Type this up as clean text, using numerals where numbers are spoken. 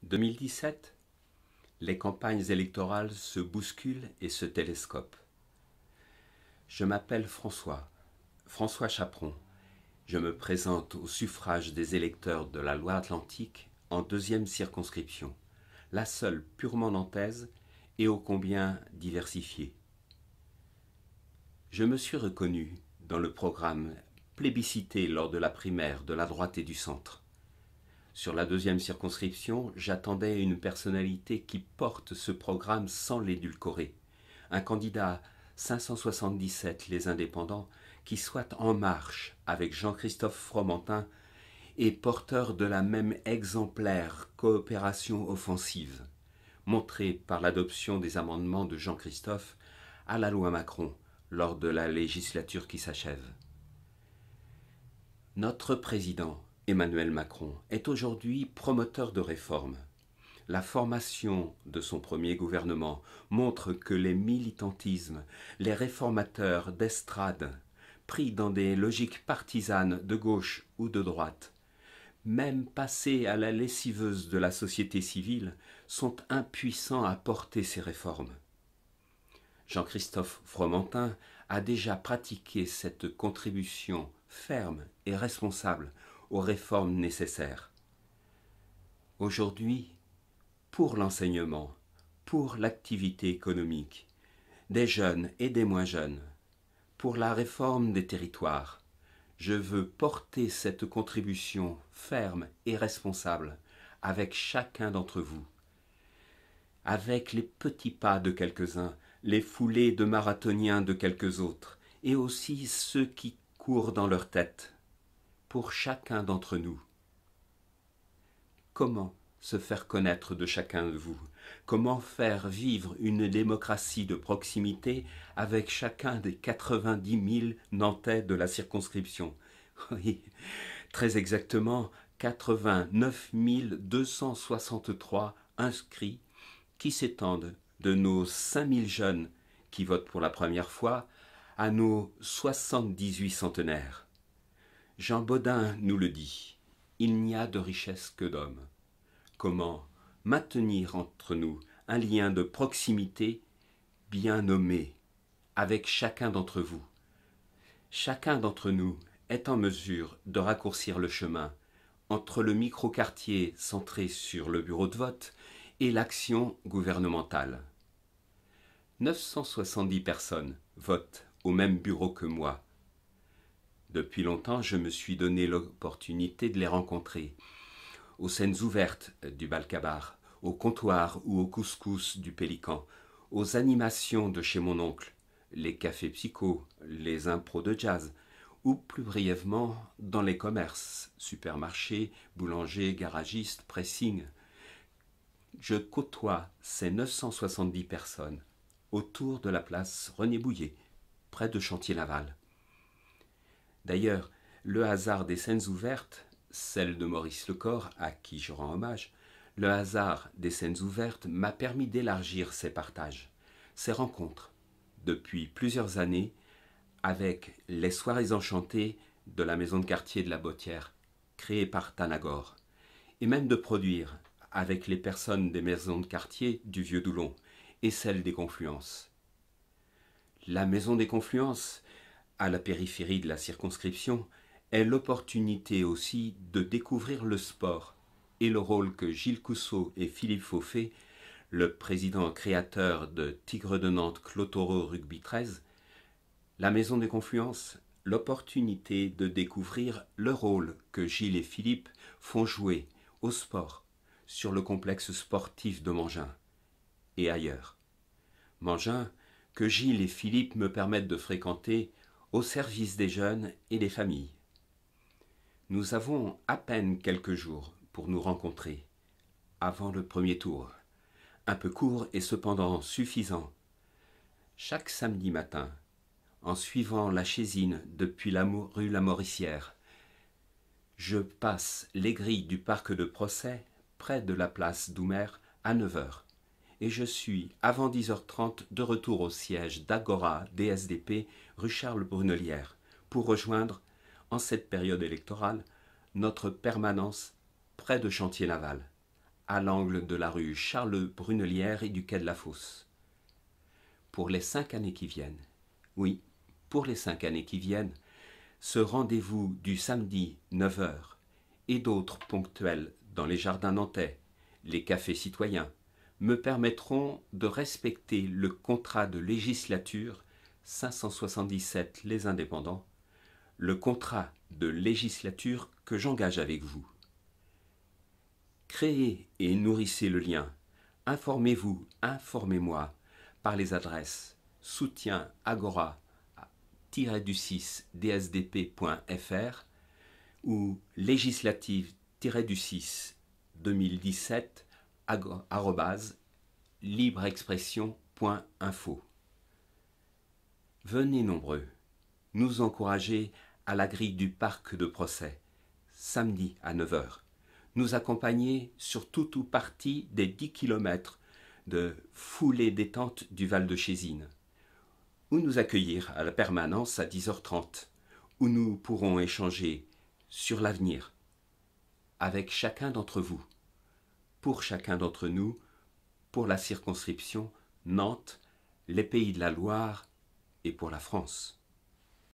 2017, les campagnes électorales se bousculent et se télescopent. Je m'appelle François Chaperon. Je me présente au suffrage des électeurs de la Loire-Atlantique en deuxième circonscription, la seule purement nantaise et ô combien diversifiée. Je me suis reconnu dans le programme plébiscité lors de la primaire de la droite et du centre. Sur la deuxième circonscription, j'attendais une personnalité qui porte ce programme sans l'édulcorer. Un candidat 577 Les Indépendants qui soit en marche avec Jean-Christophe Fromentin et porteur de la même exemplaire coopération offensive, montrée par l'adoption des amendements de Jean-Christophe à la loi Macron lors de la législature qui s'achève. Notre président, Emmanuel Macron, est aujourd'hui promoteur de réformes. La formation de son premier gouvernement montre que les militantismes, les réformateurs d'estrade, pris dans des logiques partisanes de gauche ou de droite, même passés à la lessiveuse de la société civile, sont impuissants à porter ces réformes. Jean-Christophe Fromentin a déjà pratiqué cette contribution ferme et responsable aux réformes nécessaires. Aujourd'hui, pour l'enseignement, pour l'activité économique, des jeunes et des moins jeunes, pour la réforme des territoires, je veux porter cette contribution ferme et responsable avec chacun d'entre vous, avec les petits pas de quelques-uns, les foulées de marathoniens de quelques autres, et aussi ceux qui courent dans leur tête, pour chacun d'entre nous. Comment se faire connaître de chacun de vous? Comment faire vivre une démocratie de proximité avec chacun des 90 000 Nantais de la circonscription? Oui, très exactement 89 263 inscrits qui s'étendent de nos 5 000 jeunes qui votent pour la première fois à nos 78 centenaires. Jean Bodin nous le dit, il n'y a de richesse que d'hommes. Comment maintenir entre nous un lien de proximité bien nommé avec chacun d'entre vous? Chacun d'entre nous est en mesure de raccourcir le chemin entre le micro-quartier centré sur le bureau de vote et l'action gouvernementale. 970 personnes votent au même bureau que moi. Depuis longtemps, je me suis donné l'opportunité de les rencontrer, aux scènes ouvertes du Balcabar, au comptoir ou au couscous du Pélican, aux animations de chez mon oncle, les cafés psycho, les impros de jazz, ou plus brièvement dans les commerces, supermarchés, boulangers, garagistes, pressing. Je côtoie ces 970 personnes autour de la place René Bouillet, près de Chantier-Laval. D'ailleurs, le hasard des scènes ouvertes, celle de Maurice Lecor, à qui je rends hommage, le hasard des scènes ouvertes m'a permis d'élargir ces partages, ces rencontres, depuis plusieurs années, avec les soirées enchantées de la maison de quartier de la Bottière, créée par Tanagor, et même de produire, avec les personnes des maisons de quartier du Vieux-Doulon et celles des Confluences. La maison des Confluences, à la périphérie de la circonscription, est l'opportunité aussi de découvrir le sport et le rôle que Gilles Cousseau et Philippe Fauffet, le président créateur de Tigres de Nantes Clotoro Rugby 13, la Maison des Confluences, l'opportunité de découvrir le rôle que Gilles et Philippe font jouer au sport sur le complexe sportif de Mangin et ailleurs. Mangin que Gilles et Philippe me permettent de fréquenter au service des jeunes et des familles. Nous avons à peine quelques jours pour nous rencontrer, avant le premier tour. Un peu court et cependant suffisant. Chaque samedi matin, en suivant la Chésine depuis la rue La Morissière, je passe les grilles du parc de procès près de la place Doumer à 9h. Et je suis, avant 10h30, de retour au siège d'Agora DSDP rue Charles Brunelière pour rejoindre, en cette période électorale, notre permanence près de Chantier-Laval, à l'angle de la rue Charles-Brunelière et du quai de la Fosse. Pour les 5 années qui viennent, oui, pour les 5 années qui viennent, ce rendez-vous du samedi 9 heures et d'autres ponctuels dans les jardins nantais, les cafés citoyens, me permettront de respecter le contrat de législature 577 Les Indépendants, le contrat de législature que j'engage avec vous. Créez et nourrissez le lien. Informez-vous, informez-moi par les adresses soutien agora-du6dsdp.fr ou législative-du6 2017 @libreexpression.info. Venez nombreux, nous encourager à la grille du parc de procès, samedi à 9 heures. Nous accompagner sur tout ou partie des 10 km de foulée détente du Val de Chésine, ou nous accueillir à la permanence à 10h30, où nous pourrons échanger sur l'avenir avec chacun d'entre vous, pour chacun d'entre nous, pour la circonscription Nantes, les Pays de la Loire et pour la France.